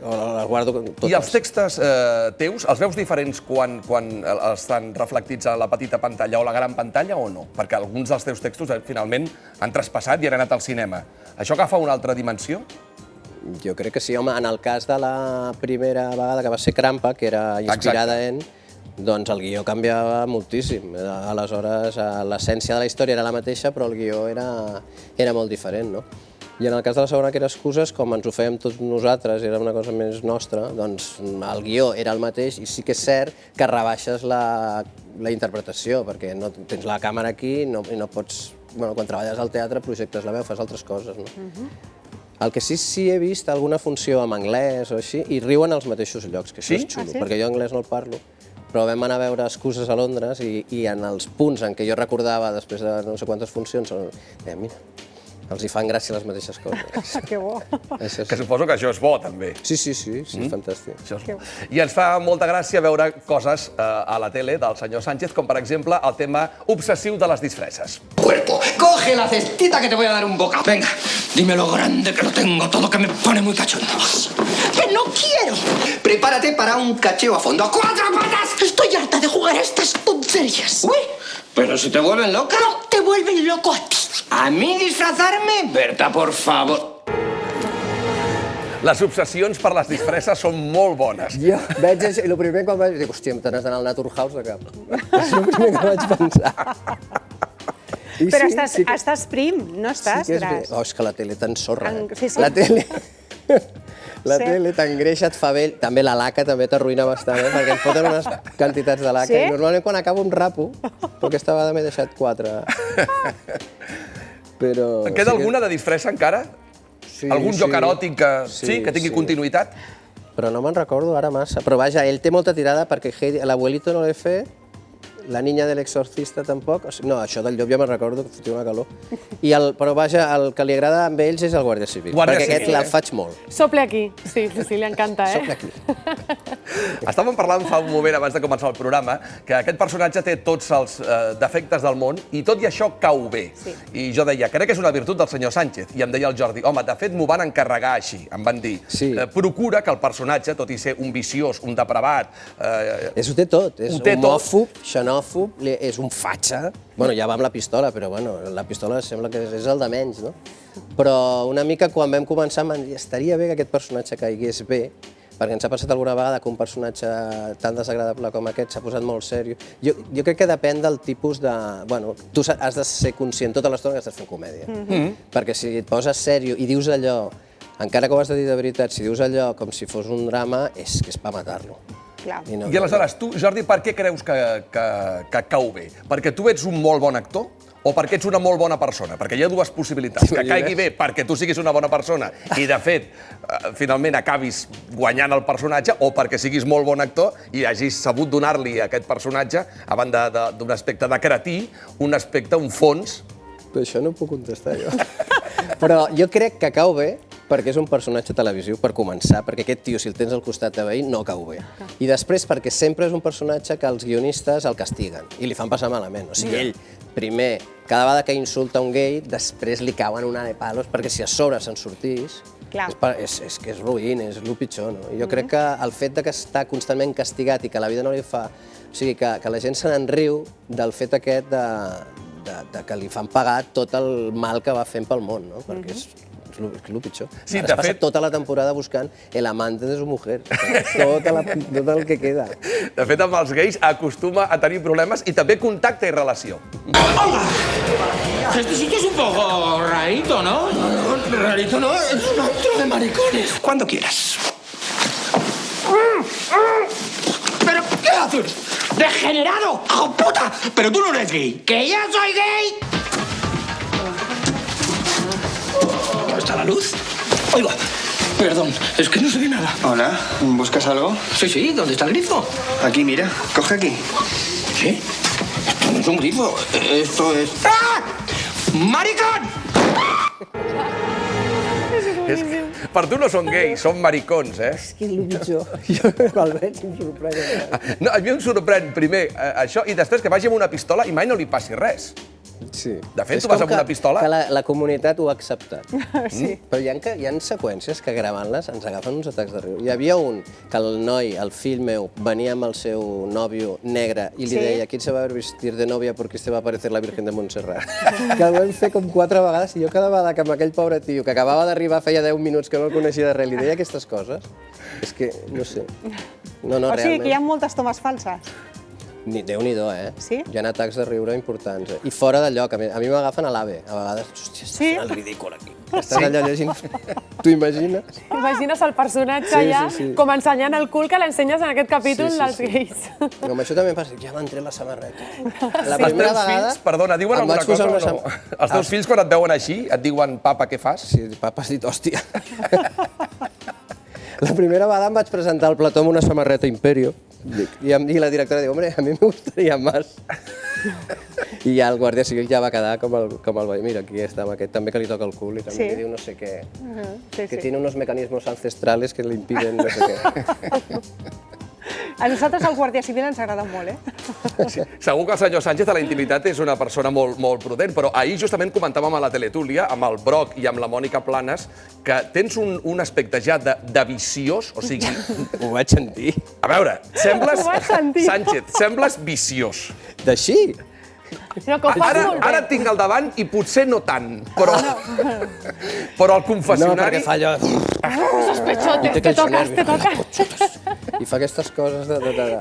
les guardo totes. I els textos teus, els veus diferents quan estan reflectits a la petita pantalla o la gran pantalla o no? Perquè alguns dels teus textos finalment han traspassat i han anat al cinema. Això agafa una altra dimensió? Jo crec que sí, home, en el cas de la primera vegada que va ser Crampa, que era inspirada en, doncs el guió canviava moltíssim. Aleshores, l'essència de la història era la mateixa, però el guió era molt diferent, no? I en el cas de la segona, que era Excuses, com ens ho fèiem tots nosaltres, era una cosa més nostra, doncs el guió era el mateix i sí que és cert que rebaixes la interpretació, perquè no tens la càmera aquí i no pots... Bueno, quan treballes al teatre projectes la veu, fas altres coses, no? El que sí he vist alguna funció en anglès o així, i riuen als mateixos llocs, que això és xulo, perquè jo anglès no el parlo, però vam anar a veure Excuses a Londres i en els punts en què jo recordava després de no sé quantes funcions, mira, els hi fan gràcia les mateixes coses. Que bo. Que suposo que això és bo, també. Sí, fantàstic. I ens fa molta gràcia veure coses a la tele del senyor Sánchez, com per exemple el tema obsessiu de les disfresses. Cuerpo, coge la cestita que te voy a dar un bocado. Venga, dime lo grande que lo tengo todo, que me pone muy cachondo. ¡Que no quiero! Prepárate para un cacheo a fondo. ¡A cuatro patas! Estoy harta de jugar a estas tonterías. Uy, pero si te vuelven loca. No, te vuelven loco a ti. ¿A mí disfrazarme? Berta, por favor. Les obsessions per les disfresses són molt bones. Jo veig això i el primer quan vaig dir, hòstia, te n'has d'anar al Naturhaus de cap. És el primer que vaig pensar. Però estàs prim, no estàs gras. Oh, és que la tele t'ensorra. Sí. La tele t'engreixa, et fa vell. També la laca també t'arruïna bastant, perquè em foten unes quantitats de laca. I normalment quan acabo em rapo, però aquesta vegada m'he deixat 4. En queda alguna de disfressa encara? Algun joc eròtic que tingui continuïtat? Però no me'n recordo ara massa. Però vaja, ell té molta tirada perquè l'Abuelito no l'he fet, La niña del exorcista tampoc. No, això del llop ja me'n recordo, que fotia una calor. Però vaja, el que li agrada amb ells és el Guàrdia Civil, perquè aquest el faig molt. Sople aquí. Sí, li encanta, Sople aquí. Estàvem parlant fa un moment, abans de començar el programa, que aquest personatge té tots els defectes del món i tot i això cau bé. I jo deia, crec que és una virtut del senyor Sánchez. I em deia el Jordi, home, de fet m'ho van encarregar així. Em van dir, procura que el personatge, tot i ser un viciós, un depravat... Ho té tot. És homòfob, xenòfob, és un fatxa. Bueno, ja va amb la pistola, però bueno, la pistola sembla que és el de menys, no? Però una mica quan vam començar em dir, estaria bé que aquest personatge caigués bé, perquè ens ha passat alguna vegada que un personatge tan desagradable com aquest s'ha posat molt seriós. Jo crec que depèn del tipus de... Bueno, tu has de ser conscient tota l'estona que estàs fent comèdia. Perquè si et poses seriós i dius allò, encara que ho has de dir de veritat, si dius allò com si fos un drama, és que és per matar-lo. I aleshores, tu, Jordi, per què creus que cau bé? Perquè tu ets un molt bon actor o perquè ets una molt bona persona? Perquè hi ha dues possibilitats. Que caigui bé perquè tu siguis una bona persona i, de fet, finalment acabis guanyant el personatge, o perquè siguis molt bon actor i hagis sabut donar-li a aquest personatge, a banda d'un aspecte de cretí, un aspecte, un fons... Però això no ho puc contestar, jo. Però jo crec que cau bé perquè és un personatge televisiu, per començar, perquè aquest tio, si el tens al costat de veí, no cau bé. I després perquè sempre és un personatge que els guionistes el castiguen i li fan passar malament. O sigui, ell, primer, cada vegada que insulta un gay, després li cauen una de palos, perquè si a sobre se'n sortís, és que és ruïn, és el pitjor, no? Jo crec que el fet que està constantment castigat i que la vida no li fa... O sigui, que la gent se n'en riu del fet aquest que li fan pagar tot el mal que va fent pel món, no? Perquè és el pitjor. Has passat tota la temporada buscant el amante de su mujer. Tot el que queda. De fet, amb els gais acostuma a tenir problemes i també contacte i relació. ¡Hola! Este sitio es un poco rarito, ¿no? Rarito no, es un antro de maricones. Cuando quieras. ¿Pero qué haces? ¡Degenerado! ¡Hijo puta! ¡Pero tú no eres gay! ¡Que yo soy gay! ¿Dónde está la luz? Oiga, perdón, es que no se ve nada. Hola, ¿buscas algo? Sí, ¿dónde está el grifo? Aquí, mira, coge aquí. ¿Sí? Esto no es un grifo, esto es... ¡Ah! ¡Maricón! Per tu no són gais, són maricons, eh? És que és el pitjor. Jo quan el veig em sorprèn. No, a mi em sorprèn primer això i després que vagi amb una pistola i mai no li passi res. Sí. De fet, És tu vas com amb una pistola... Que la comunitat ho ha acceptat. Sí. Però hi ha seqüències que gravant-les ens agafen uns atacs de riure. Hi havia un que el noi, el fill meu, venia amb el seu nòvio negre i li deia «¿Quién se va a vestir de novia porque este va a parecer la Virgen de Montserrat?» Que el vam fer com 4 vegades i jo cada vegada que amb aquell pobre tio que acabava d'arribar feia 10 minuts que no el coneixia de res li deia aquestes coses, és que no sé. No, O sigui que hi ha realment. moltes tomes falses. Déu-n'hi-do, Sí? Hi ha atacs de riure importants. I fora de lloc, a mi m'agafen a l'AVE. A vegades, hòstia, estàs fent el ridícul aquí. Estàs allà llegint, t'ho imagines? Imagines el personatge Sí, allà sí, sí. com ensenyant el cul que l'ensenyes en aquest capítol Sí, sí, dels sí. gais. No, amb això també em passa, ja m'han tret la samarreta. La Els teus fills, perdona, diuen em alguna vaig posar cosa o no? Els teus fills, quan et veuen així, et diuen, papa, què fas? Sí, papa, has dit, hòstia. La primera vegada em vaig presentar al plató amb una samarreta Imperio i la directora diu, hombre, a mi me gustaría más. I ja el guàrdia civil ja va quedar com el veí. Mira, aquí està, amb aquest també que li toca el cul i també li diu no sé què. Que tiene unos mecanismos ancestrales que le impiden no sé què. A nosaltres el Guàrdia Civil ens agrada molt, Segur que el senyor Sánchez a la intimitat és una persona molt prudent, però ahir justament comentàvem a la Teletúlia, amb el Broc i amb la Mònica Planes, que tens un aspecte ja de viciós, o sigui... Ho vaig sentir. A veure, sembles... Ho vaig sentir. Sánchez, sembles viciós. D'així? No, que ho fas molt bé. Ara et tinc al davant i potser no tant, però al No, confessionari... perquè fa allò... Esos pechotes, te toques, te toques. I fa aquestes coses de...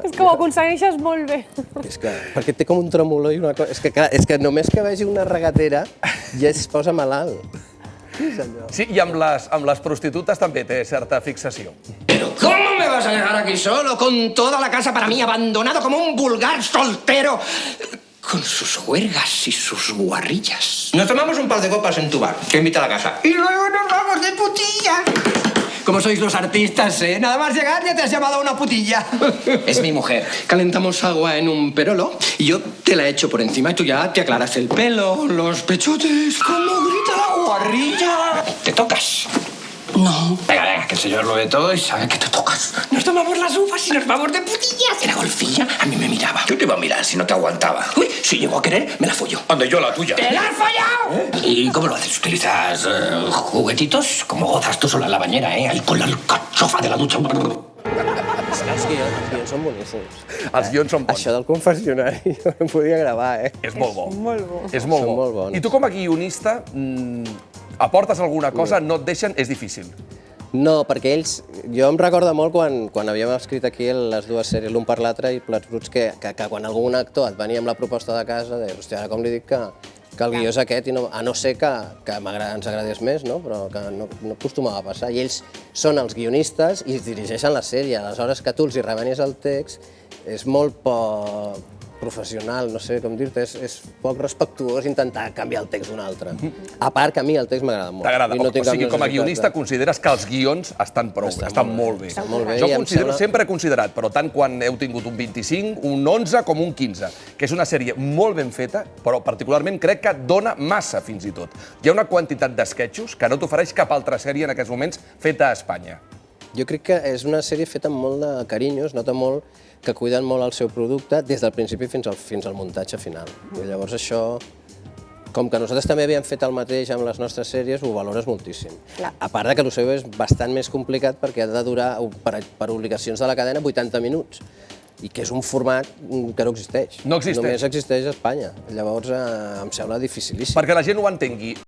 És que ho aconsegueixes molt bé. És que, perquè té com un tremolor i una cosa... És que, clar, és que només que vegi una regatera ja es posa malalt. Què és allò? Sí, i amb les prostitutes també té certa fixació. Pero ¿cómo me vas a dejar aquí solo con toda la casa para mí abandonado como un vulgar soltero? Con sus juergas y sus guarrillas. Nos tomamos un par de copas en tu bar, que invita a la casa. Y luego nos vamos de putilla. Como sois los artistas, ¿eh? Nada más llegar ya te has llamado a una putilla. Es mi mujer. Calentamos agua en un perolo y yo te la echo por encima y tú ya te aclaras el pelo, los pechotes. ¿Cómo grita la guarrilla? ¿Te tocas? No. Venga, que el señor lo ve todo y sabe que te tocas. Nos tomamos las uvas y nos vamos de putillas. Era golfilla, a mí me miraba. Yo te iba a mirar si no te aguantaba. Uy, si llego a querer, me la follo. Ande yo la tuya. ¡Te la has follado! ¿Y cómo lo haces? ¿Utilizas juguetitos? ¿Cómo gozas tú sola en la bañera, Ahí con la alcachofa de la ducha. Els guions són boníssims. Els guions són bons. Això del confessionari jo no podia gravar, És molt bo. Molt bo. És molt Són bo. molt bons. I tu com a guionista aportes alguna cosa, no et deixen, és difícil. No, perquè ells... Jo em recordo molt quan havíem escrit aquí les dues sèries, l'un per l'altre i Plats Bruts, que quan algun actor et venia amb la proposta de casa, deies, hòstia, ara com li dic que el guió és aquest, i no, a no ser que ens agradés més, no? Però que no acostumava a passar. I ells són els guionistes i dirigeixen la sèrie. Aleshores, que tu els hi revenis el text és molt poc professional, no sé com dir-te, és poc respectuós intentar canviar el text d'un altre. A part que a mi el text m'agrada molt. T'agrada? I no O tinc cap sigui, com a necessitat guionista de- consideres que els guions estan prou bé, estan molt bé. Estan molt bé Jo i em considero, sembla- sempre he considerat, però tant quan heu tingut un 25, un 11 com un 15, que és una sèrie molt ben feta, però particularment crec que dona massa fins i tot. Hi ha una quantitat d'esquetxos que no t'ofereix cap altra sèrie en aquests moments feta a Espanya. Jo crec que és una sèrie feta amb molt de carinyo, es nota molt que cuiden molt el seu producte des del principi fins al muntatge final. I llavors això, com que nosaltres també havíem fet el mateix amb les nostres sèries, ho valores moltíssim. Clar. A part de que el seu és bastant més complicat perquè ha de durar, per obligacions de la cadena, 80 minuts. I que és un format que no existeix. No existeix. Només existeix a Espanya. Llavors em sembla dificilíssim. Perquè la gent ho entengui,